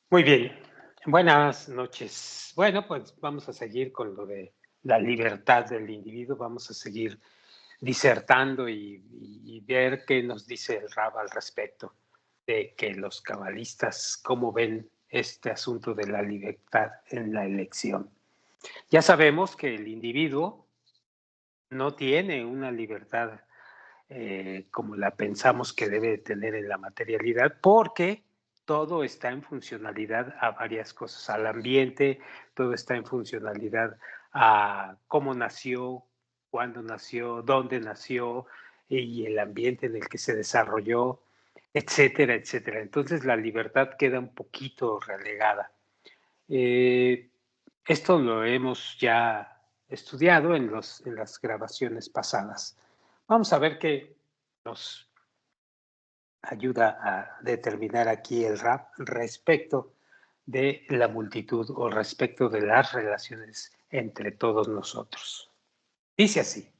Muy bien, buenas noches. Bueno, pues vamos a seguir con lo de la libertad del individuo, vamos a seguir disertando y ver qué nos dice el Rab al respecto de que los cabalistas, cómo ven este asunto de la libertad en la elección. Ya sabemos que el individuo no tiene una libertad como la pensamos que debe tener en la materialidad, porque todo está en funcionalidad a varias cosas, al ambiente, todo está en funcionalidad a cómo nació, cuándo nació, dónde nació y el ambiente en el que se desarrolló, etcétera, etcétera. Entonces la libertad queda un poquito relegada. Eh, Esto lo hemos ya estudiado en las grabaciones pasadas. Vamos a ver qué nos ayuda a determinar aquí el rap respecto de la multitud o respecto de las relaciones entre todos nosotros. Dice así: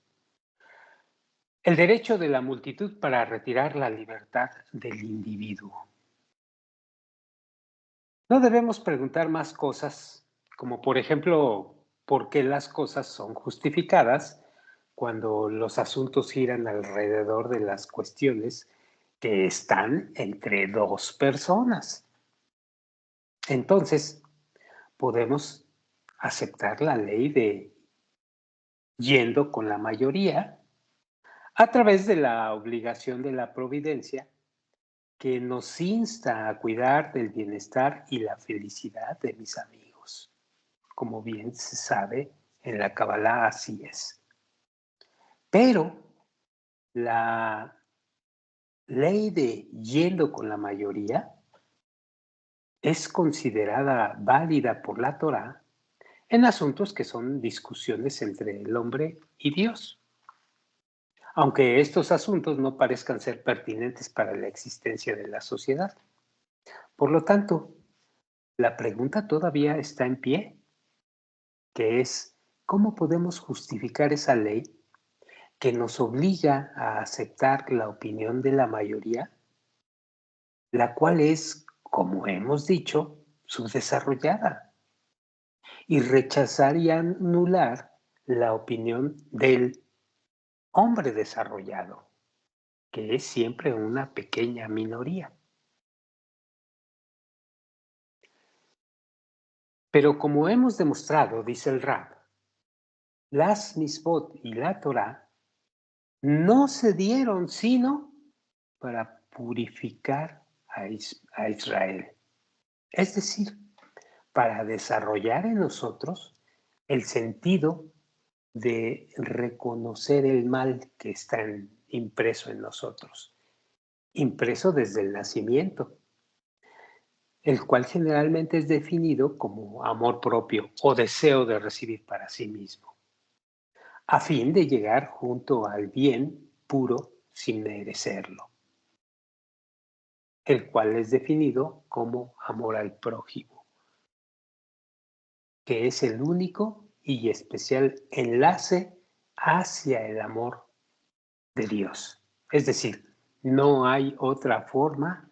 el derecho de la multitud para retirar la libertad del individuo. No debemos preguntar más cosas, como por ejemplo, ¿por qué las cosas son justificadas cuando los asuntos giran alrededor de las cuestiones que están entre dos personas? Entonces, podemos aceptar la ley de yendo con la mayoría a través de la obligación de la providencia que nos insta a cuidar del bienestar y la felicidad de mis amigos. Como bien se sabe, en la Kabbalah así es. Pero la ley de yendo con la mayoría es considerada válida por la Torá en asuntos que son discusiones entre el hombre y Dios, aunque estos asuntos no parezcan ser pertinentes para la existencia de la sociedad. Por lo tanto, la pregunta todavía está en pie, que es, ¿cómo podemos justificar esa ley que nos obliga a aceptar la opinión de la mayoría, la cual es, como hemos dicho, subdesarrollada, y rechazar y anular la opinión del hombre desarrollado, que es siempre una pequeña minoría? Pero como hemos demostrado, dice el Rab, las misbot y la Torah no se dieron sino para purificar a Israel. Es decir, para desarrollar en nosotros el sentido de reconocer el mal que está impreso en nosotros, impreso desde el nacimiento, el cual generalmente es definido como amor propio o deseo de recibir para sí mismo, a fin de llegar junto al bien puro sin merecerlo, el cual es definido como amor al prójimo, que es el único y especial enlace hacia el amor de Dios. Es decir, no hay otra forma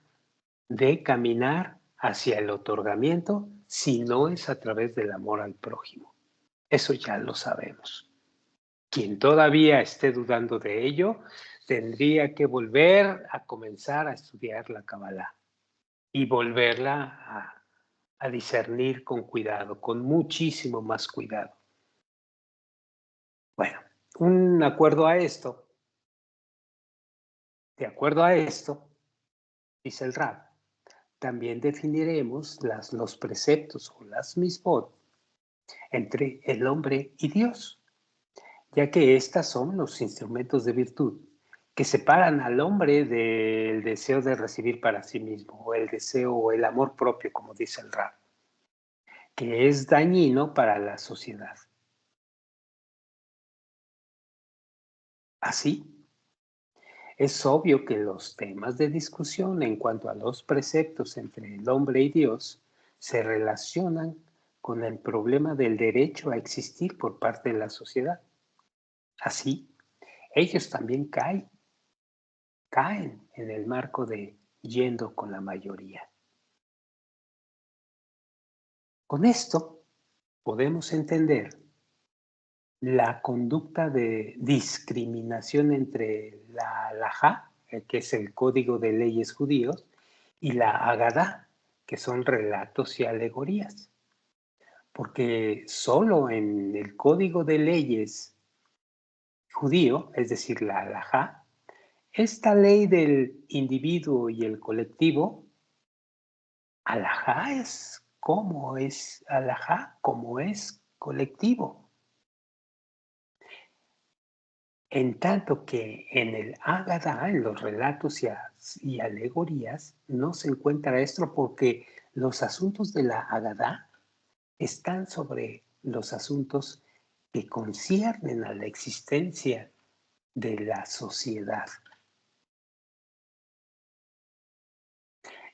de caminar hacia el otorgamiento si no es a través del amor al prójimo. Eso ya lo sabemos. Quien todavía esté dudando de ello, tendría que volver a comenzar a estudiar la Kabbalah y volverla a discernir con cuidado, con muchísimo más cuidado. Bueno, un acuerdo a esto, de acuerdo a esto, dice el Rab, también definiremos los preceptos o las misbot entre el hombre y Dios, ya que estas son los instrumentos de virtud que separan al hombre del deseo de recibir para sí mismo, o el deseo o el amor propio, como dice el Rab, que es dañino para la sociedad. Así, es obvio que los temas de discusión en cuanto a los preceptos entre el hombre y Dios se relacionan con el problema del derecho a existir por parte de la sociedad. Así, ellos también caen en el marco de yendo con la mayoría. Con esto podemos entender la conducta de discriminación entre la halajá, que es el código de leyes judíos, y la Agadá, que son relatos y alegorías. Porque solo en el código de leyes judío, es decir, la halajá, esta ley del individuo y el colectivo, halajá es halajá, como es colectivo. En tanto que en el Ágada, en los relatos y alegorías, no se encuentra esto porque los asuntos de la Ágada están sobre los asuntos que conciernen a la existencia de la sociedad,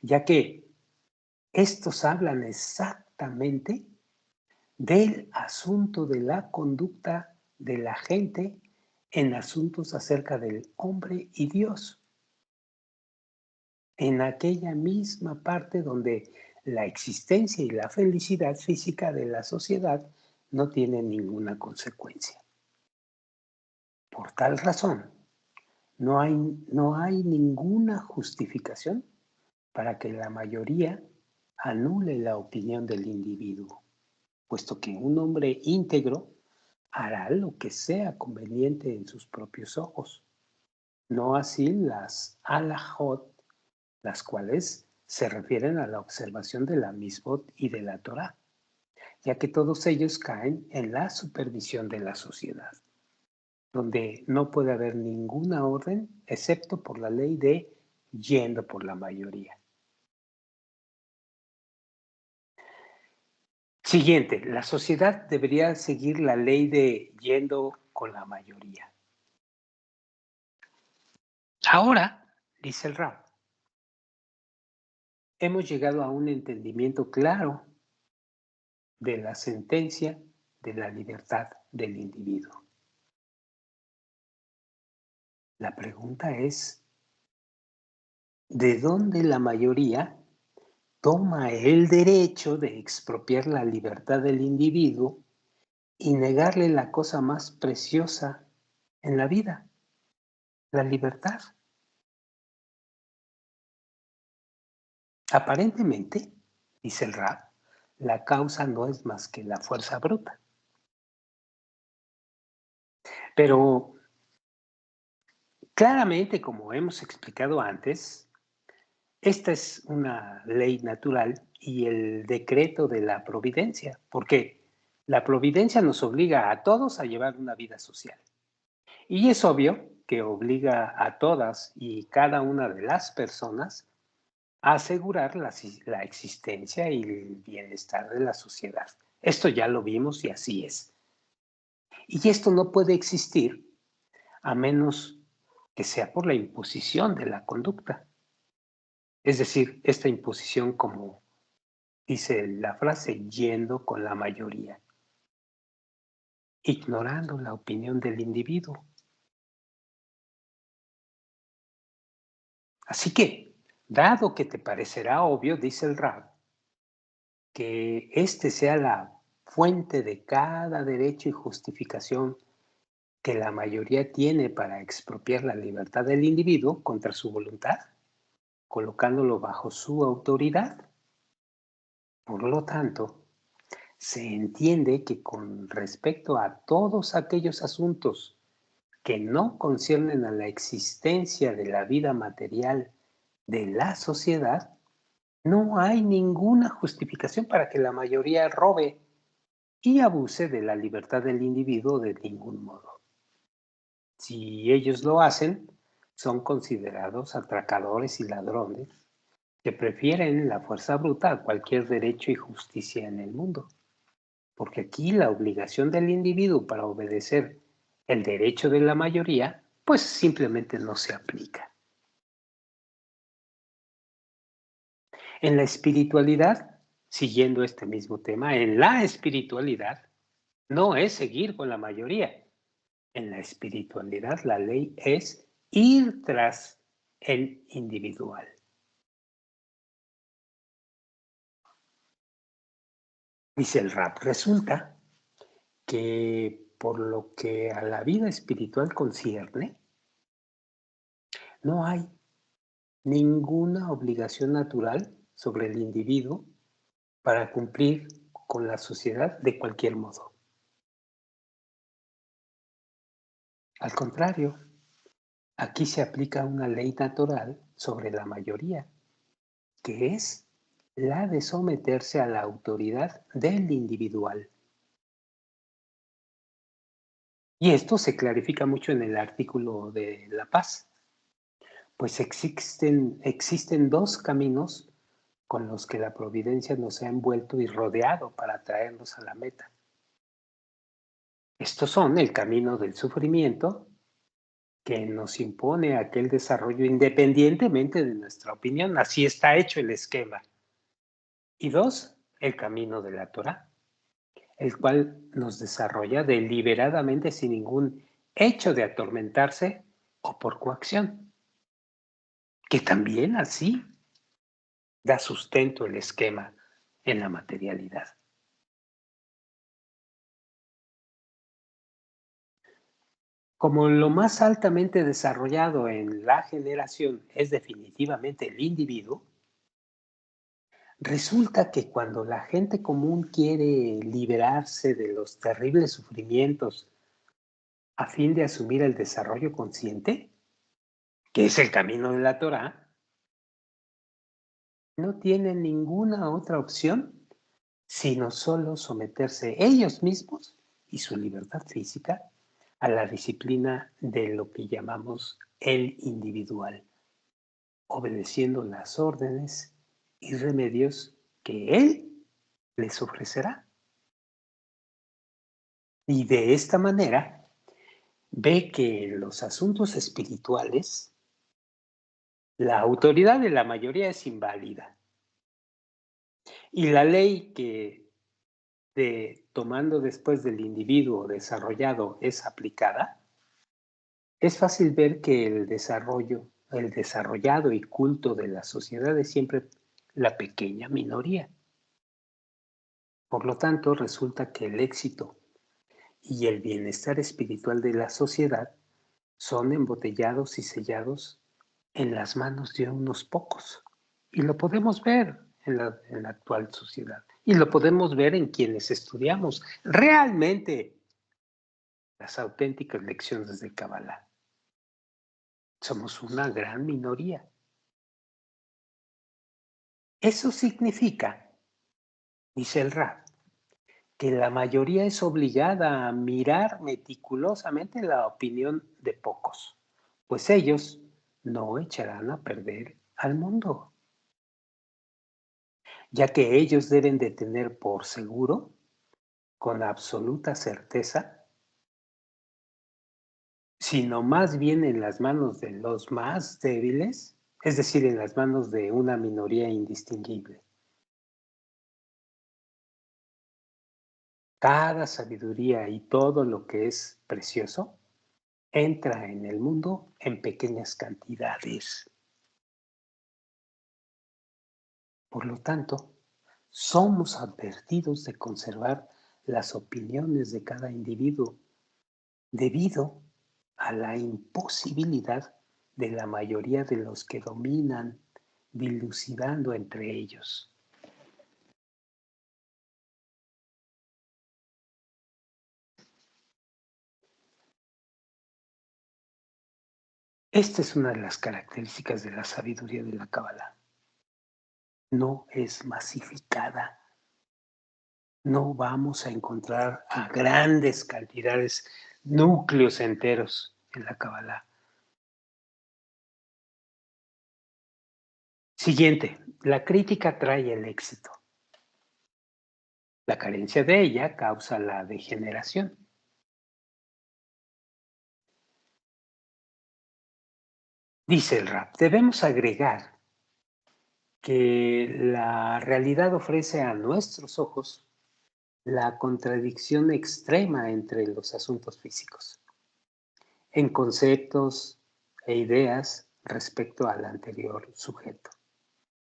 ya que estos hablan exactamente del asunto de la conducta de la gente en asuntos acerca del hombre y Dios, en aquella misma parte donde la existencia y la felicidad física de la sociedad no tienen ninguna consecuencia. Por tal razón, no hay ninguna justificación para que la mayoría anule la opinión del individuo, puesto que un hombre íntegro hará lo que sea conveniente en sus propios ojos, no así las halajot, las cuales se refieren a la observación de la misbot y de la Torá, ya que todos ellos caen en la supervisión de la sociedad, donde no puede haber ninguna orden excepto por la ley de yendo por la mayoría. Siguiente, la sociedad debería seguir la ley de yendo con la mayoría. Ahora, dice el Rab, hemos llegado a un entendimiento claro de la sentencia de la libertad del individuo. La pregunta es, ¿de dónde la mayoría toma el derecho de expropiar la libertad del individuo y negarle la cosa más preciosa en la vida, la libertad? Aparentemente, dice el Rab, la causa no es más que la fuerza bruta. Pero claramente, como hemos explicado antes, esta es una ley natural y el decreto de la providencia, porque la providencia nos obliga a todos a llevar una vida social. Y es obvio que obliga a todas y cada una de las personas a asegurar la existencia y el bienestar de la sociedad. Esto ya lo vimos y así es. Y esto no puede existir a menos que sea por la imposición de la conducta. Es decir, esta imposición, como dice la frase, yendo con la mayoría, ignorando la opinión del individuo. Así que, dado que te parecerá obvio, dice el Rab, que este sea la fuente de cada derecho y justificación que la mayoría tiene para expropiar la libertad del individuo contra su voluntad, colocándolo bajo su autoridad. Por lo tanto, se entiende que con respecto a todos aquellos asuntos que no conciernen a la existencia de la vida material de la sociedad, no hay ninguna justificación para que la mayoría robe y abuse de la libertad del individuo de ningún modo. Si ellos lo hacen, son considerados atracadores y ladrones que prefieren la fuerza bruta a cualquier derecho y justicia en el mundo. Porque aquí la obligación del individuo para obedecer el derecho de la mayoría, pues simplemente no se aplica. En la espiritualidad, siguiendo este mismo tema, en la espiritualidad no es seguir con la mayoría. En la espiritualidad la ley es ir tras el individual. Dice el rap, resulta que por lo que a la vida espiritual concierne, no hay ninguna obligación natural sobre el individuo para cumplir con la sociedad de cualquier modo. Al contrario, aquí se aplica una ley natural sobre la mayoría, que es la de someterse a la autoridad del individual. Y esto se clarifica mucho en el artículo de La Paz, pues existen dos caminos con los que la providencia nos ha envuelto y rodeado para traernos a la meta. Estos son el camino del sufrimiento, que nos impone aquel desarrollo independientemente de nuestra opinión. Así está hecho el esquema. Y dos, el camino de la Torá, el cual nos desarrolla deliberadamente sin ningún hecho de atormentarse o por coacción, que también así da sustento el esquema en la materialidad. Como lo más altamente desarrollado en la generación es definitivamente el individuo, resulta que cuando la gente común quiere liberarse de los terribles sufrimientos a fin de asumir el desarrollo consciente, que es el camino de la Torá, no tienen ninguna otra opción sino solo someterse ellos mismos y su libertad física a la disciplina de lo que llamamos el individual, obedeciendo las órdenes y remedios que él les ofrecerá. Y de esta manera ve que en los asuntos espirituales la autoridad de la mayoría es inválida. Y la ley que tomando después del individuo desarrollado es aplicada, es fácil ver que el desarrollado y culto de la sociedad es siempre la pequeña minoría. Por lo tanto, resulta que el éxito y el bienestar espiritual de la sociedad son embotellados y sellados en las manos de unos pocos. Y lo podemos ver en la actual sociedad. Y lo podemos ver en quienes estudiamos realmente las auténticas lecciones de Kabbalah. Somos una gran minoría. Eso significa, dice el Rab, que la mayoría es obligada a mirar meticulosamente la opinión de pocos, pues ellos no echarán a perder al mundo, ya que ellos deben de tener por seguro, con absoluta certeza, sino más bien en las manos de los más débiles, es decir, en las manos de una minoría indistinguible. Cada sabiduría y todo lo que es precioso entra en el mundo en pequeñas cantidades. Por lo tanto, somos advertidos de conservar las opiniones de cada individuo debido a la imposibilidad de la mayoría de los que dominan, dilucidando entre ellos. Esta es una de las características de la sabiduría de la Cábala. No es masificada. No vamos a encontrar a grandes cantidades, núcleos enteros en la Cábala. Siguiente, la crítica trae el éxito. La carencia de ella causa la degeneración. Dice el Rab, debemos agregar que la realidad ofrece a nuestros ojos la contradicción extrema entre los asuntos físicos, en conceptos e ideas respecto al anterior sujeto.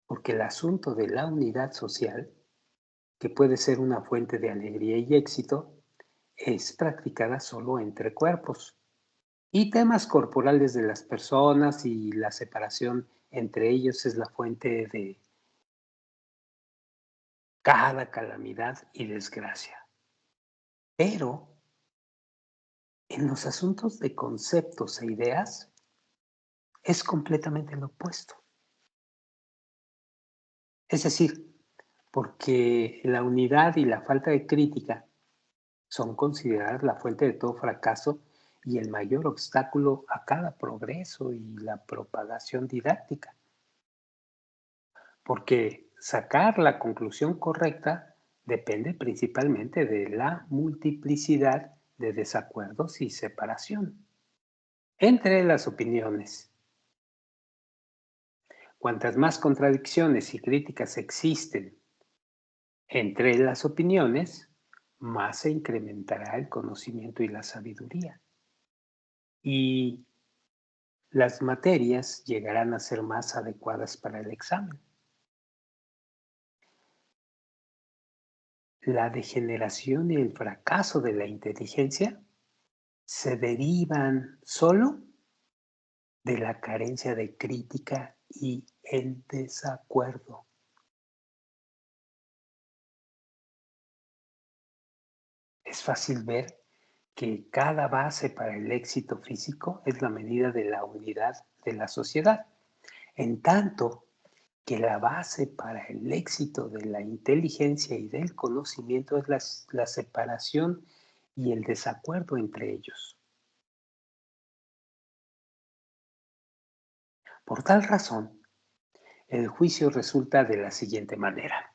Porque el asunto de la unidad social, que puede ser una fuente de alegría y éxito, es practicada solo entre cuerpos. Y temas corporales de las personas y la separación entre ellos es la fuente de cada calamidad y desgracia. Pero en los asuntos de conceptos e ideas es completamente lo opuesto. Es decir, porque la unidad y la falta de crítica son consideradas la fuente de todo fracaso y el mayor obstáculo a cada progreso y la propagación didáctica. Porque sacar la conclusión correcta depende principalmente de la multiplicidad de desacuerdos y separación entre las opiniones. Cuantas más contradicciones y críticas existen entre las opiniones, más se incrementará el conocimiento y la sabiduría. Y las materias llegarán a ser más adecuadas para el examen. La degeneración y el fracaso de la inteligencia se derivan solo de la carencia de crítica y el desacuerdo. Es fácil ver que cada base para el éxito físico es la medida de la unidad de la sociedad, en tanto que la base para el éxito de la inteligencia y del conocimiento es la separación y el desacuerdo entre ellos. Por tal razón, el juicio resulta de la siguiente manera,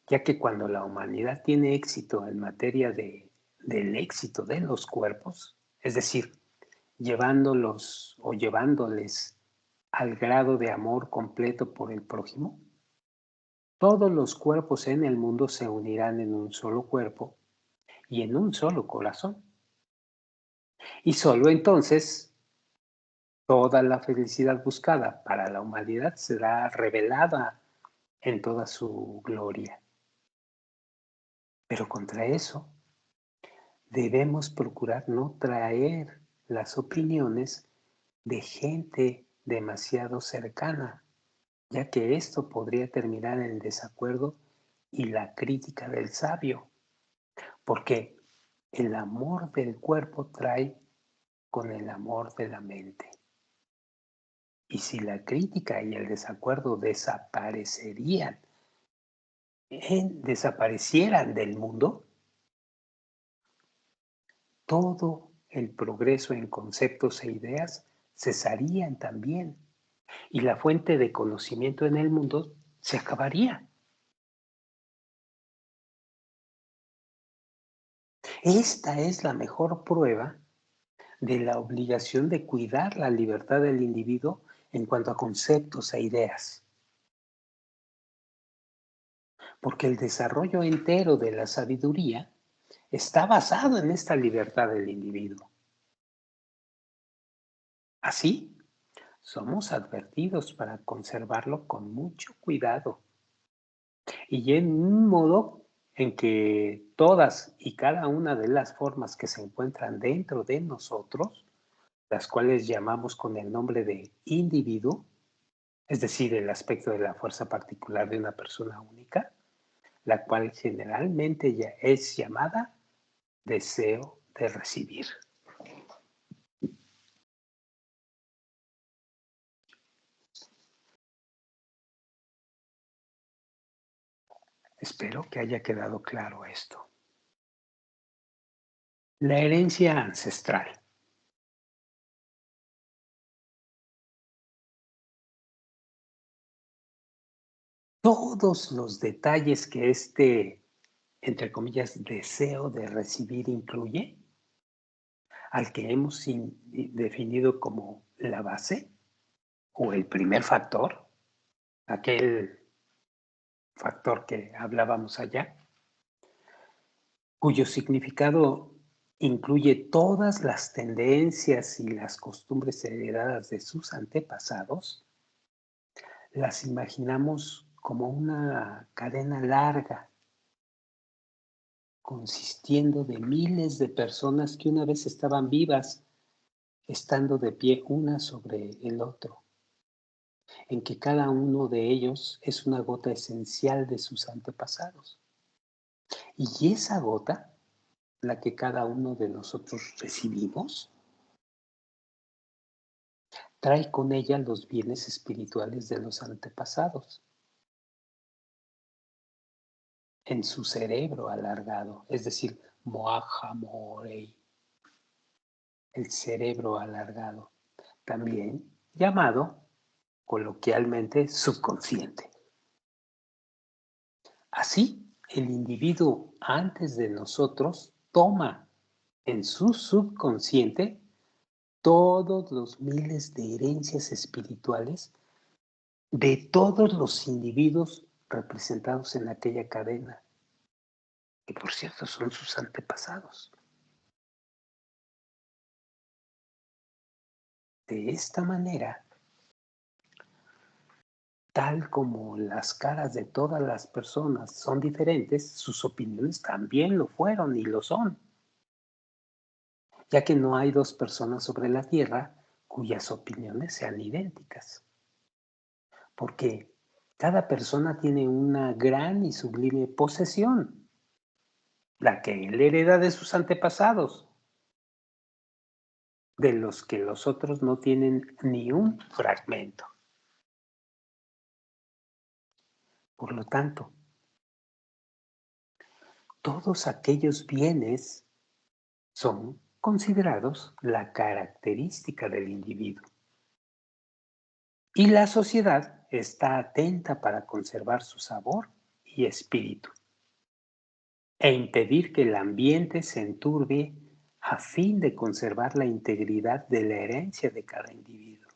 ya que cuando la humanidad tiene éxito en materia del éxito de los cuerpos, es decir, llevándolos o llevándoles al grado de amor completo por el prójimo, todos los cuerpos en el mundo se unirán en un solo cuerpo y en un solo corazón. Y solo entonces toda la felicidad buscada para la humanidad será revelada en toda su gloria. Pero contra eso debemos procurar no traer las opiniones de gente demasiado cercana, ya que esto podría terminar en el desacuerdo y la crítica del sabio, porque el amor del cuerpo trae con el amor de la mente. Y si la crítica y el desacuerdo desaparecieran del mundo, todo el progreso en conceptos e ideas cesarían también y la fuente de conocimiento en el mundo se acabaría. Esta es la mejor prueba de la obligación de cuidar la libertad del individuo en cuanto a conceptos e ideas. Porque el desarrollo entero de la sabiduría está basado en esta libertad del individuo. Así, somos advertidos para conservarlo con mucho cuidado y en un modo en que todas y cada una de las formas que se encuentran dentro de nosotros, las cuales llamamos con el nombre de individuo, es decir, el aspecto de la fuerza particular de una persona única, la cual generalmente ya es llamada deseo de recibir. Espero que haya quedado claro esto. La herencia ancestral. Todos los detalles que entre comillas, deseo de recibir incluye, al que hemos definido como la base o el primer factor, aquel factor que hablábamos allá, cuyo significado incluye todas las tendencias y las costumbres heredadas de sus antepasados, las imaginamos como una cadena larga consistiendo de miles de personas que una vez estaban vivas, estando de pie una sobre el otro, en que cada uno de ellos es una gota esencial de sus antepasados. Y esa gota, la que cada uno de nosotros recibimos, trae con ella los bienes espirituales de los antepasados en su cerebro alargado, es decir, Moaja Morei, el cerebro alargado, también llamado coloquialmente subconsciente. Así, el individuo antes de nosotros toma en su subconsciente todos los miles de herencias espirituales de todos los individuos representados en aquella cadena, que por cierto son sus antepasados. De esta manera, tal como las caras de todas las personas son diferentes, sus opiniones también lo fueron y lo son, ya que no hay dos personas sobre la Tierra cuyas opiniones sean idénticas, porque cada persona tiene una gran y sublime posesión, la que él hereda de sus antepasados, de los que los otros no tienen ni un fragmento. Por lo tanto, todos aquellos bienes son considerados la característica del individuo. Y la sociedad está atenta para conservar su sabor y espíritu e impedir que el ambiente se enturbie a fin de conservar la integridad de la herencia de cada individuo.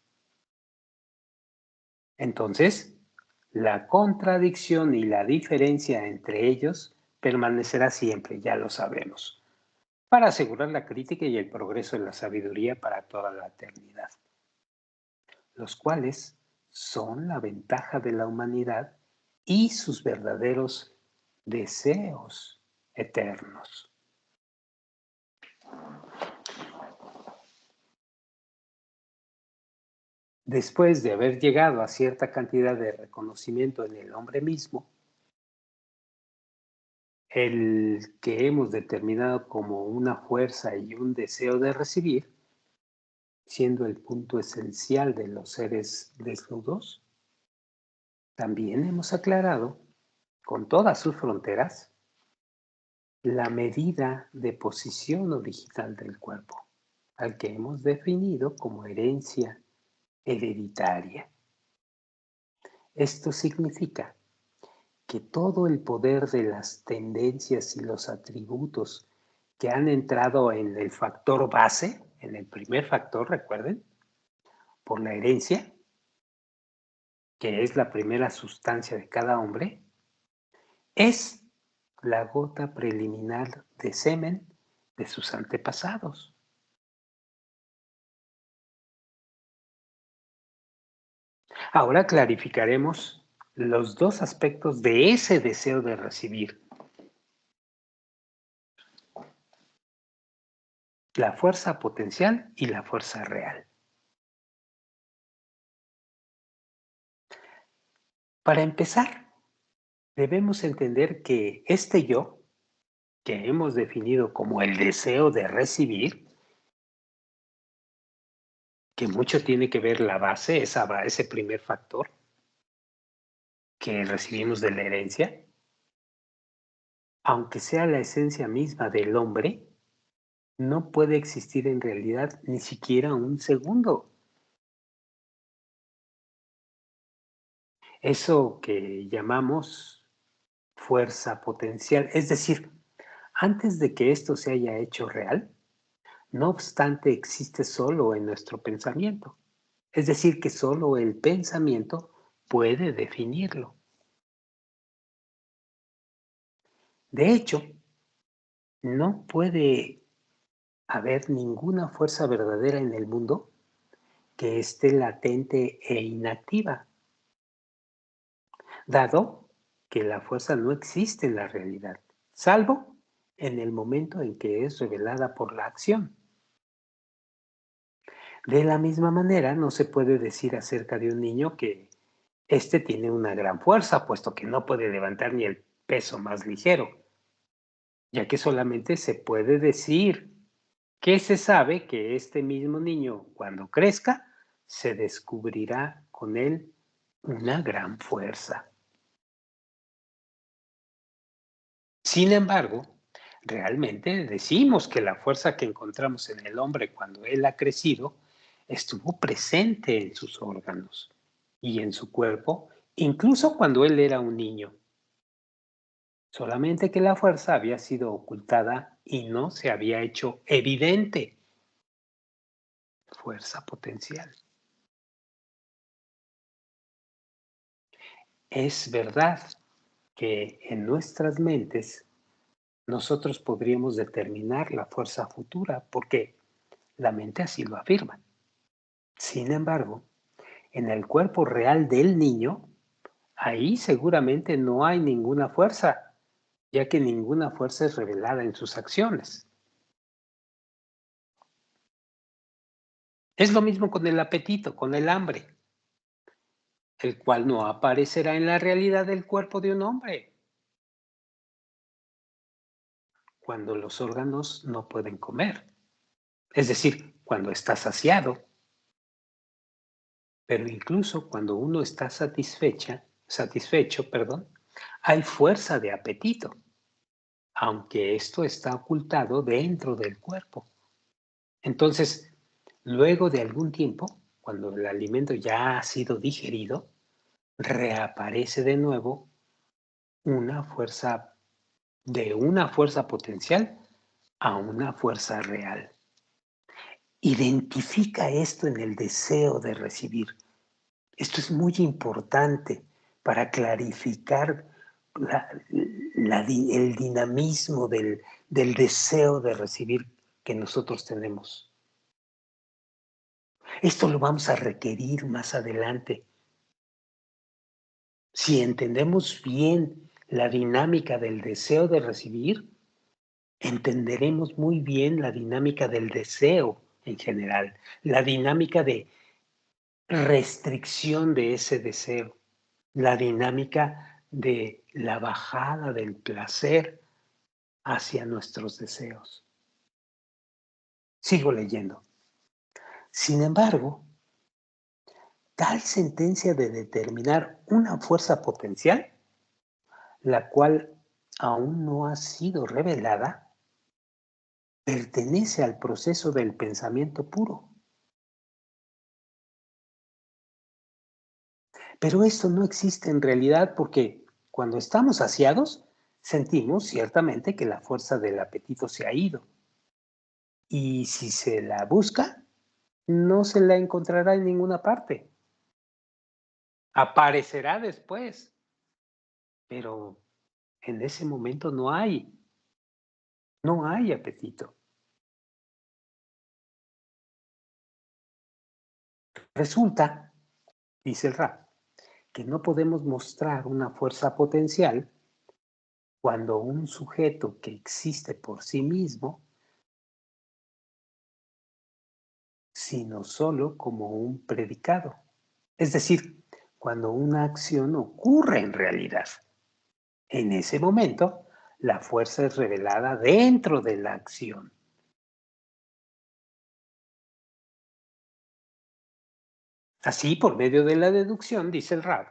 Entonces, la contradicción y la diferencia entre ellos permanecerá siempre, ya lo sabemos, para asegurar la crítica y el progreso de la sabiduría para toda la eternidad, los cuales son la ventaja de la humanidad y sus verdaderos deseos eternos. Después de haber llegado a cierta cantidad de reconocimiento en el hombre mismo, el que hemos determinado como una fuerza y un deseo de recibir, siendo el punto esencial de los seres desnudos, también hemos aclarado, con todas sus fronteras, la medida de posición original del cuerpo, al que hemos definido como herencia hereditaria. Esto significa que todo el poder de las tendencias y los atributos que han entrado en el factor base, en el primer factor, recuerden, por la herencia, que es la primera sustancia de cada hombre, es la gota preliminar de semen de sus antepasados. Ahora clarificaremos los dos aspectos de ese deseo de recibir: la fuerza potencial y la fuerza real. Para empezar, debemos entender que este yo, que hemos definido como el deseo de recibir, que mucho tiene que ver la base, ese primer factor que recibimos de la herencia, aunque sea la esencia misma del hombre, no puede existir en realidad ni siquiera un segundo. Eso que llamamos fuerza potencial, es decir, antes de que esto se haya hecho real, no obstante existe solo en nuestro pensamiento. Es decir, que solo el pensamiento puede definirlo. De hecho, no puede haber ninguna fuerza verdadera en el mundo que esté latente e inactiva, dado que la fuerza no existe en la realidad, salvo en el momento en que es revelada por la acción. De la misma manera, no se puede decir acerca de un niño que éste tiene una gran fuerza, puesto que no puede levantar ni el peso más ligero, ya que solamente se puede decir que se sabe que este mismo niño, cuando crezca, se descubrirá con él una gran fuerza. Sin embargo, realmente decimos que la fuerza que encontramos en el hombre cuando él ha crecido estuvo presente en sus órganos y en su cuerpo, incluso cuando él era un niño. Solamente que la fuerza había sido ocultada y no se había hecho evidente. Fuerza potencial. Es verdad que en nuestras mentes nosotros podríamos determinar la fuerza futura porque la mente así lo afirma. Sin embargo, en el cuerpo real del niño, ahí seguramente no hay ninguna fuerza, ya que ninguna fuerza es revelada en sus acciones. Es lo mismo con el apetito, con el hambre, el cual no aparecerá en la realidad del cuerpo de un hombre, cuando los órganos no pueden comer. Es decir, cuando está saciado, pero incluso cuando uno está satisfecho, hay fuerza de apetito, aunque esto está ocultado dentro del cuerpo. Entonces, luego de algún tiempo, cuando el alimento ya ha sido digerido, reaparece de nuevo una fuerza, de una fuerza potencial a una fuerza real. Identifica esto en el deseo de recibir. Esto es muy importante para clarificar el dinamismo del deseo de recibir que nosotros tenemos. Esto lo vamos a requerir más adelante. Si entendemos bien la dinámica del deseo de recibir, entenderemos muy bien la dinámica del deseo en general, la dinámica de restricción de ese deseo, la dinámica de la bajada del placer hacia nuestros deseos. Sigo leyendo. Sin embargo, tal sentencia de determinar una fuerza potencial, la cual aún no ha sido revelada, pertenece al proceso del pensamiento puro. Pero esto no existe en realidad porque cuando estamos saciados, sentimos ciertamente que la fuerza del apetito se ha ido. Y si se la busca, no se la encontrará en ninguna parte. Aparecerá después, pero en ese momento no hay apetito. Resulta, dice el Ra, que no podemos mostrar una fuerza potencial cuando un sujeto que existe por sí mismo, sino solo como un predicado. Es decir, cuando una acción ocurre en realidad. En ese momento, la fuerza es revelada dentro de la acción. Así, por medio de la deducción, dice el Rab,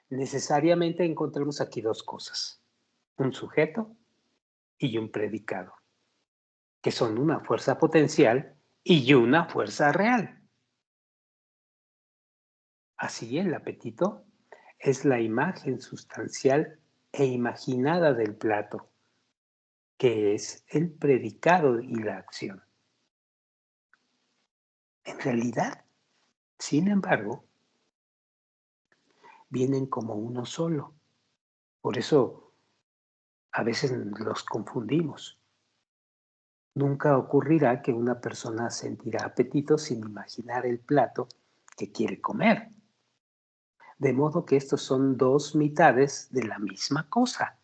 necesariamente encontramos aquí dos cosas, un sujeto y un predicado, que son una fuerza potencial y una fuerza real. Así, el apetito es la imagen sustancial e imaginada del plato, que es el predicado y la acción. En realidad, sin embargo, vienen como uno solo. Por eso a veces los confundimos. Nunca ocurrirá que una persona sentirá apetito sin imaginar el plato que quiere comer. De modo que estos son dos mitades de la misma cosa.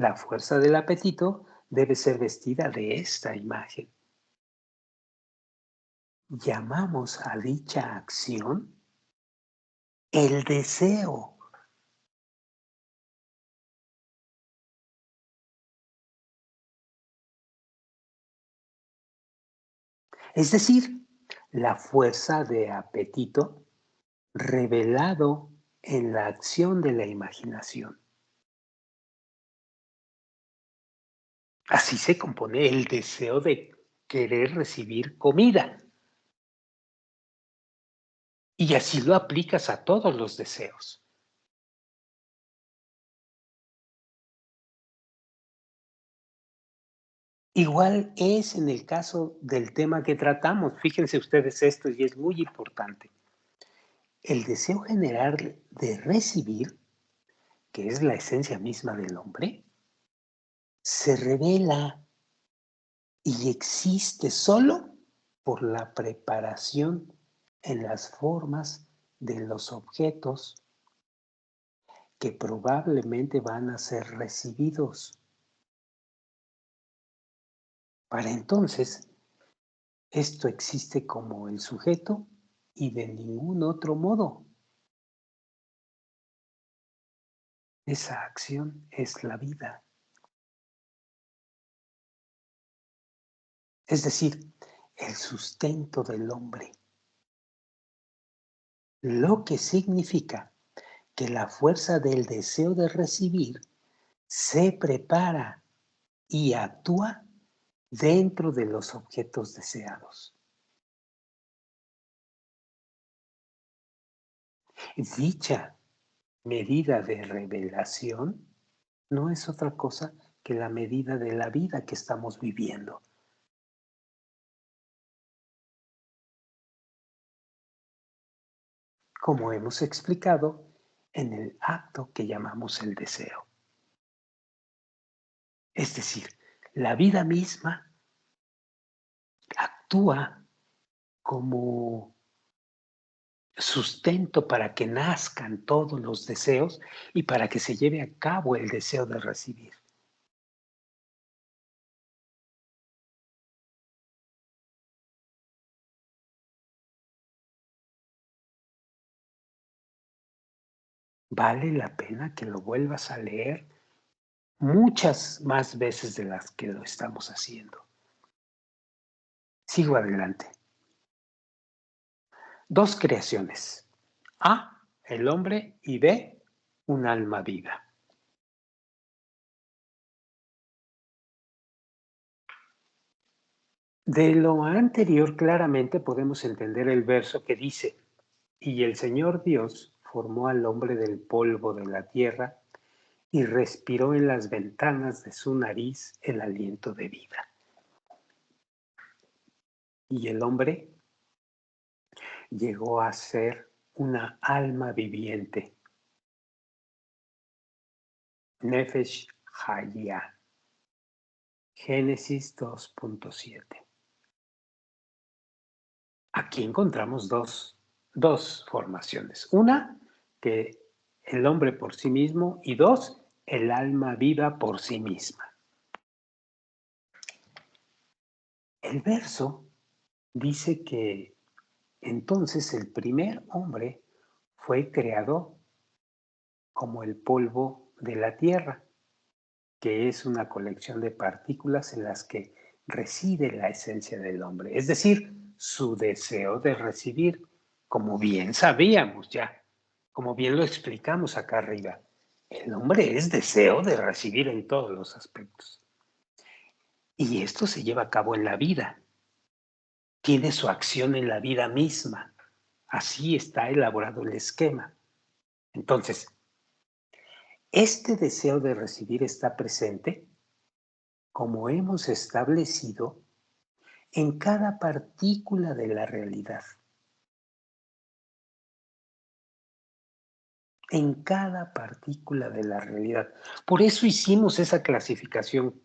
La fuerza del apetito debe ser vestida de esta imagen. Llamamos a dicha acción el deseo. Es decir, la fuerza de apetito revelado en la acción de la imaginación. Así se compone el deseo de querer recibir comida. Y así lo aplicas a todos los deseos. Igual es en el caso del tema que tratamos. Fíjense ustedes esto y es muy importante. El deseo general de recibir, que es la esencia misma del hombre, se revela y existe solo por la preparación en las formas de los objetos que probablemente van a ser recibidos. Para entonces, esto existe como el sujeto y de ningún otro modo. Esa acción es la vida. Es decir, el sustento del hombre. Lo que significa que la fuerza del deseo de recibir se prepara y actúa dentro de los objetos deseados. Dicha medida de revelación no es otra cosa que la medida de la vida que estamos viviendo. Como hemos explicado en el acto que llamamos el deseo. Es decir, la vida misma actúa como sustento para que nazcan todos los deseos y para que se lleve a cabo el deseo de recibir. Vale la pena que lo vuelvas a leer muchas más veces de las que lo estamos haciendo. Sigo adelante. Dos creaciones. A, el hombre, y B, un alma viva. De lo anterior claramente podemos entender el verso que dice, y el Señor Dios formó al hombre del polvo de la tierra y respiró en las ventanas de su nariz el aliento de vida. Y el hombre llegó a ser una alma viviente, Nefesh Hayah, Génesis 2.7. Aquí encontramos dos formaciones. Una, que el hombre por sí mismo, y dos, el alma viva por sí misma. El verso dice que entonces el primer hombre fue creado como el polvo de la tierra, que es una colección de partículas en las que reside la esencia del hombre, es decir, su deseo de recibir, como bien sabíamos ya, como bien lo explicamos acá arriba. El hombre es deseo de recibir en todos los aspectos. Y esto se lleva a cabo en la vida, tiene su acción en la vida misma. Así está elaborado el esquema. Entonces, este deseo de recibir está presente, como hemos establecido, en cada partícula de la realidad. En cada partícula de la realidad. Por eso hicimos esa clasificación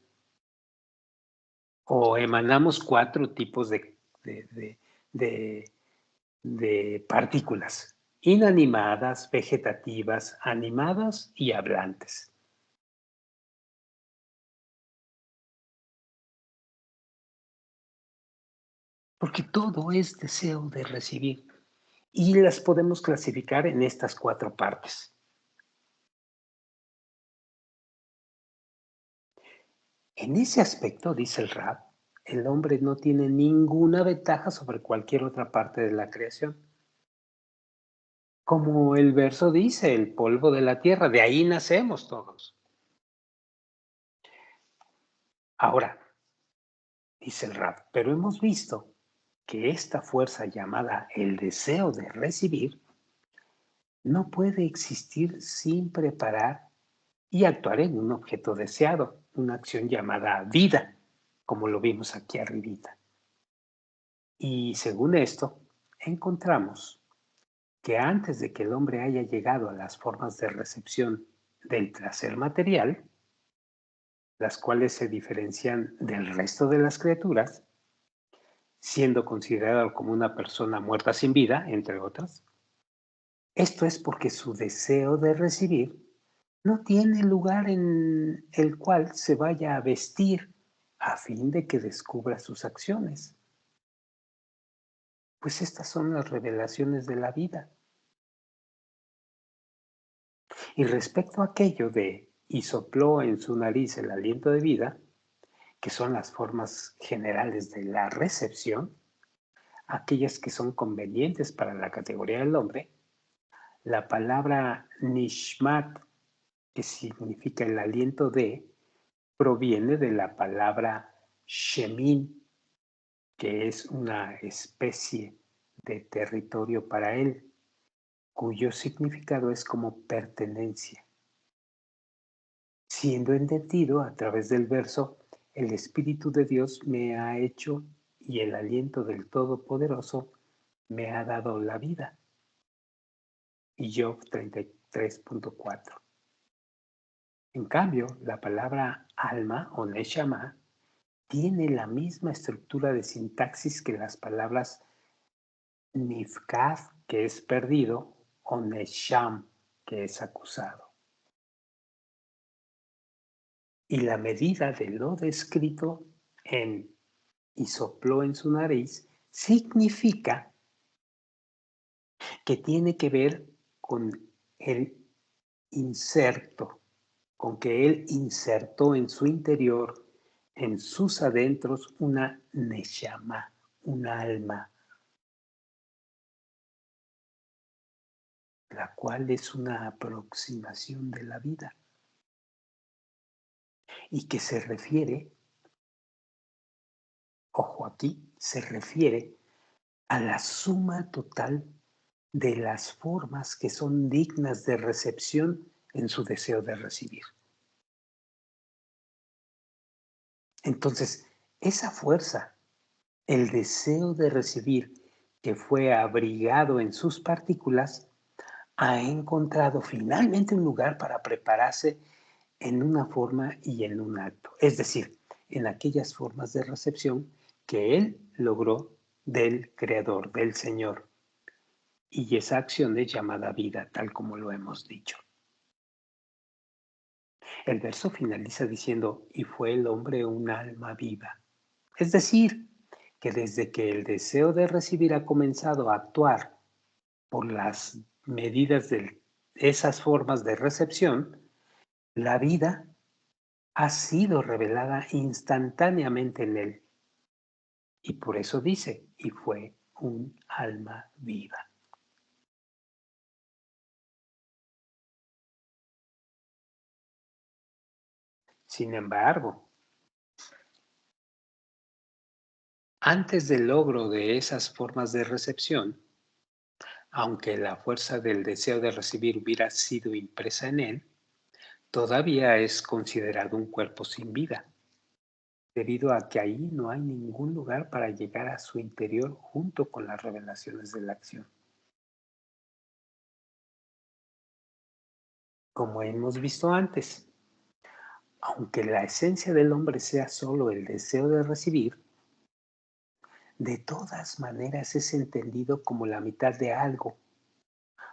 o emanamos cuatro tipos de, de, de, de partículas: inanimadas, vegetativas, animadas y hablantes. porque todo es deseo de recibir y las podemos clasificar en estas 4 partes. En ese aspecto, dice el Rab, el hombre no tiene ninguna ventaja sobre cualquier otra parte de la creación. Como el verso dice, el polvo de la tierra, de ahí nacemos todos. Ahora, dice el Rab, pero hemos visto que esta fuerza llamada el deseo de recibir no puede existir sin preparar y actuar en un objeto deseado, una acción llamada vida, como lo vimos aquí arribita. Y según esto, encontramos que antes de que el hombre haya llegado a las formas de recepción del placer material, las cuales se diferencian del resto de las criaturas, siendo considerado como una persona muerta sin vida, entre otras, esto es porque su deseo de recibir no tiene lugar en el cual se vaya a vestir a fin de que descubra sus acciones. Pues estas son las revelaciones de la vida. Y respecto a aquello de y sopló en su nariz el aliento de vida, que son las formas generales de la recepción, aquellas que son convenientes para la categoría del hombre, la palabra nishmat, que significa el aliento de, proviene de la palabra shemin, que es una especie de territorio para él, cuyo significado es como pertenencia. Siendo entendido a través del verso, el Espíritu de Dios me ha hecho y el aliento del Todopoderoso me ha dado la vida. Y Job 33.4. En cambio, la palabra alma o neshama tiene la misma estructura de sintaxis que las palabras nifkad, que es perdido, o nesham, que es acusado. Y la medida de lo descrito en y sopló en su nariz significa que tiene que ver con el inserto, con que él insertó en su interior, en sus adentros, una neshama, un alma, la cual es una aproximación de la vida y que se refiere, ojo aquí, se refiere a la suma total de las formas que son dignas de recepción en su deseo de recibir. Entonces, esa fuerza, el deseo de recibir que fue abrigado en sus partículas, ha encontrado finalmente un lugar para prepararse en una forma y en un acto, es decir, en aquellas formas de recepción que él logró del Creador, del Señor. Y esa acción es llamada vida, tal como lo hemos dicho. El verso finaliza diciendo, y fue el hombre un alma viva. Es decir, que desde que el deseo de recibir ha comenzado a actuar por las medidas de esas formas de recepción, la vida ha sido revelada instantáneamente en él. Y por eso dice, y fue un alma viva. Sin embargo, antes del logro de esas formas de recepción, aunque la fuerza del deseo de recibir hubiera sido impresa en él, todavía es considerado un cuerpo sin vida, debido a que ahí no hay ningún lugar para llegar a su interior junto con las revelaciones de la acción. Como hemos visto antes, aunque la esencia del hombre sea solo el deseo de recibir, de todas maneras es entendido como la mitad de algo,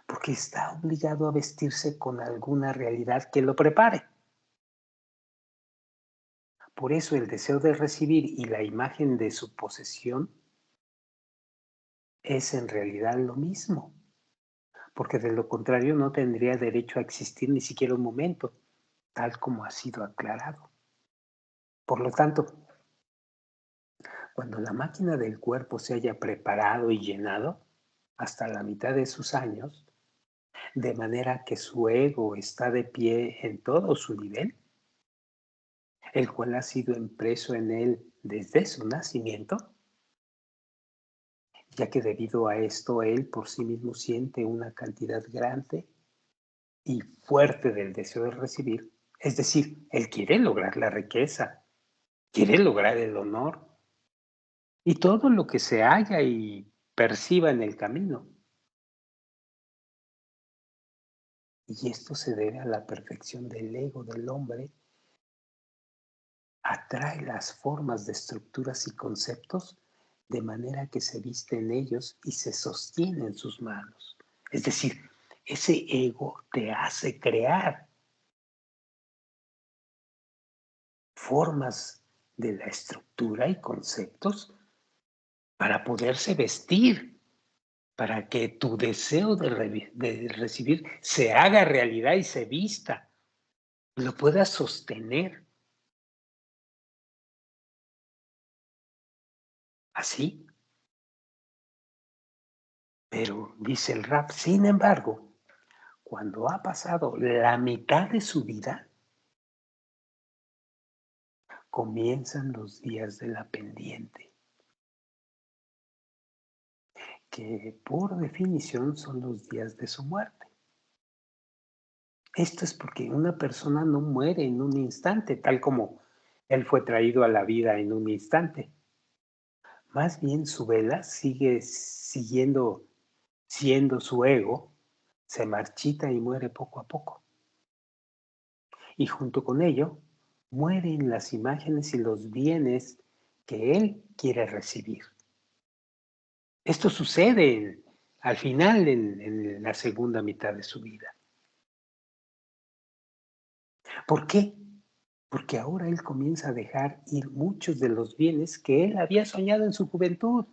porque está obligado a vestirse con alguna realidad que lo prepare. Por eso el deseo de recibir y la imagen de su posesión es en realidad lo mismo, porque de lo contrario no tendría derecho a existir ni siquiera un momento, tal como ha sido aclarado. Por lo tanto, cuando la máquina del cuerpo se haya preparado y llenado hasta la mitad de sus años, de manera que su ego está de pie en todo su nivel, el cual ha sido impreso en él desde su nacimiento, ya que debido a esto él por sí mismo siente una cantidad grande y fuerte del deseo de recibir, es decir, él quiere lograr la riqueza, quiere lograr el honor y todo lo que se halla y perciba en el camino. Y esto se debe a la perfección del ego del hombre, atrae las formas de estructuras y conceptos de manera que se viste en ellos y se sostiene en sus manos. Es decir, ese ego te hace crear formas de la estructura y conceptos para poderse vestir, para que tu deseo de recibir se haga realidad y se vista, lo puedas sostener. Así, pero dice el rap, sin embargo, cuando ha pasado la mitad de su vida, comienzan los días de la pendiente, que por definición son los días de su muerte. Esto es porque una persona no muere en un instante, tal como él fue traído a la vida en un instante. Más bien su vela sigue siendo su ego, se marchita y muere poco a poco. Y junto con ello, mueren las imágenes y los bienes que él quiere recibir. Esto sucede al final, en la segunda mitad de su vida. ¿Por qué? Porque ahora él comienza a dejar ir muchos de los bienes que él había soñado en su juventud,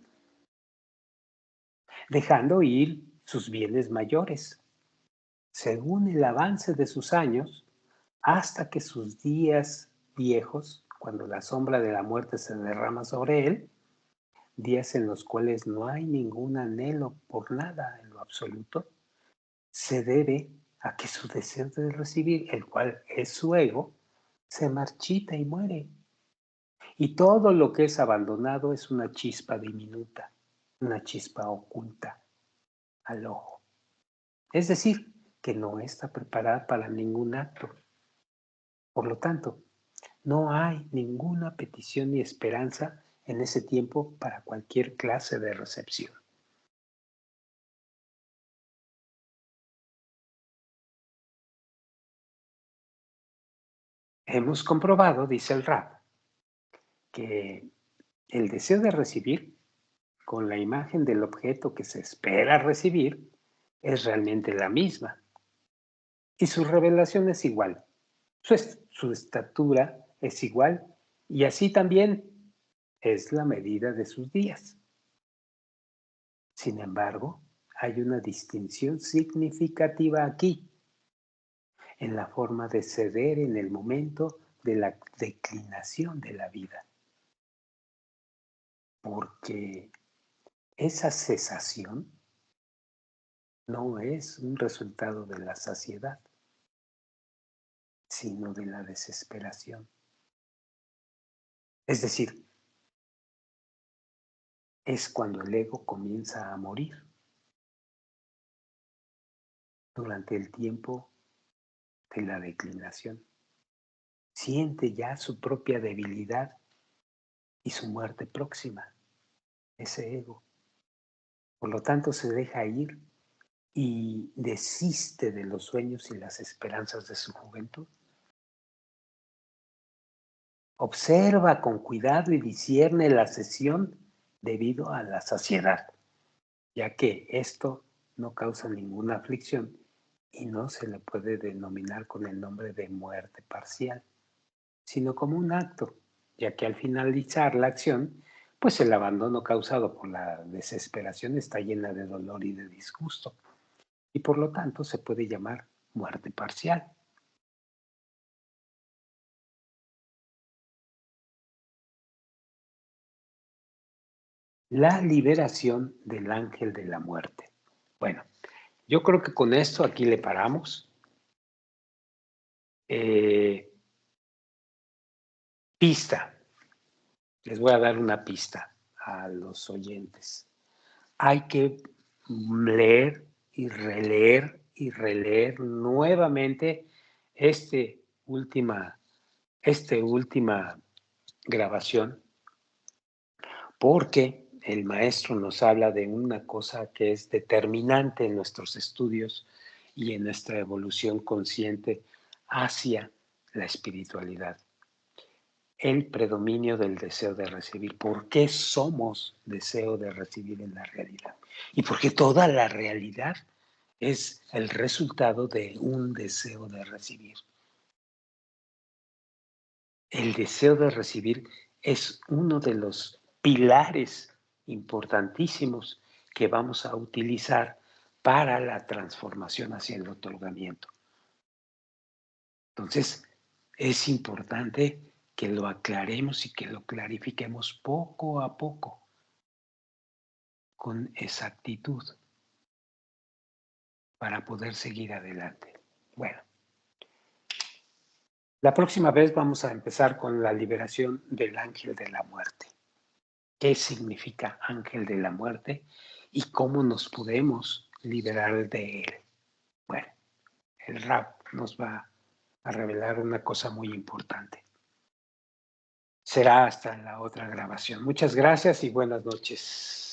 dejando ir sus bienes mayores, según el avance de sus años, hasta que sus días viejos, cuando la sombra de la muerte se derrama sobre él, días en los cuales no hay ningún anhelo por nada en lo absoluto, se debe a que su deseo de recibir, el cual es su ego, se marchita y muere. Y todo lo que es abandonado es una chispa diminuta, una chispa oculta al ojo. Es decir, que no está preparada para ningún acto. Por lo tanto, no hay ninguna petición ni esperanza en ese tiempo para cualquier clase de recepción. Hemos comprobado, dice el rap, que el deseo de recibir con la imagen del objeto que se espera recibir es realmente la misma y su revelación es igual, su estatura es igual y así también es la medida de sus días. Sin embargo, hay una distinción significativa aquí en la forma de ceder en el momento de la declinación de la vida, porque esa cesación no es un resultado de la saciedad, sino de la desesperación. Es decir, es cuando el ego comienza a morir durante el tiempo de la declinación. Siente ya su propia debilidad y su muerte próxima, ese ego. Por lo tanto, se deja ir y desiste de los sueños y las esperanzas de su juventud. Observa con cuidado y discierne la cesión debido a la saciedad, ya que esto no causa ninguna aflicción y no se le puede denominar con el nombre de muerte parcial, sino como un acto, ya que al finalizar la acción pues el abandono causado por la desesperación está llena de dolor y de disgusto, y por lo tanto se puede llamar muerte parcial. La liberación del ángel de la muerte. Bueno, yo creo que con esto aquí le paramos. Eh, Pista. Les voy a dar una pista a los oyentes. Hay que leer y releer nuevamente este última, este última grabación, porque el maestro nos habla de una cosa que es determinante en nuestros estudios y en nuestra evolución consciente hacia la espiritualidad. El predominio del deseo de recibir. ¿Por qué somos deseo de recibir en la realidad? Y porque toda la realidad es el resultado de un deseo de recibir. El deseo de recibir es uno de los pilares importantísimos que vamos a utilizar para la transformación hacia el otorgamiento. Entonces, es importante que lo aclaremos y que lo clarifiquemos poco a poco, con exactitud, para poder seguir adelante. Bueno, la próxima vez vamos a empezar con la liberación del ángel de la muerte. ¿Qué significa ángel de la muerte y cómo nos podemos liberar de él? Bueno, el Rab nos va a revelar una cosa muy importante. Será hasta la otra grabación. Muchas gracias y buenas noches.